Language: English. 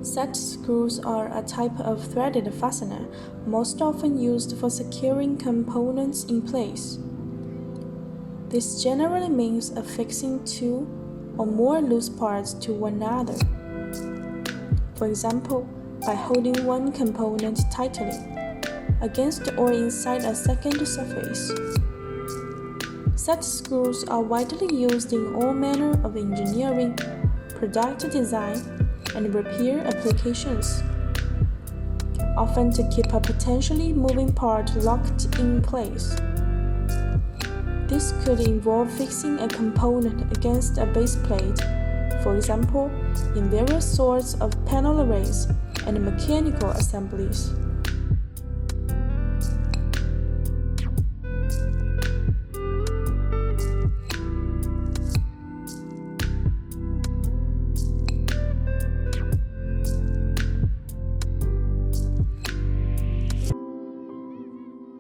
Set screws are a type of threaded fastener, most often used for securing components in place. This generally means affixing two or more loose parts to one another. For example, by holding one component tightly against or inside a second surface. Set screws are widely used in all manner of engineering, product design, and repair applications, often to keep a potentially moving part locked in place. This could involve fixing a component against a base plate, for example, in various sorts of panel arrays and mechanical assemblies.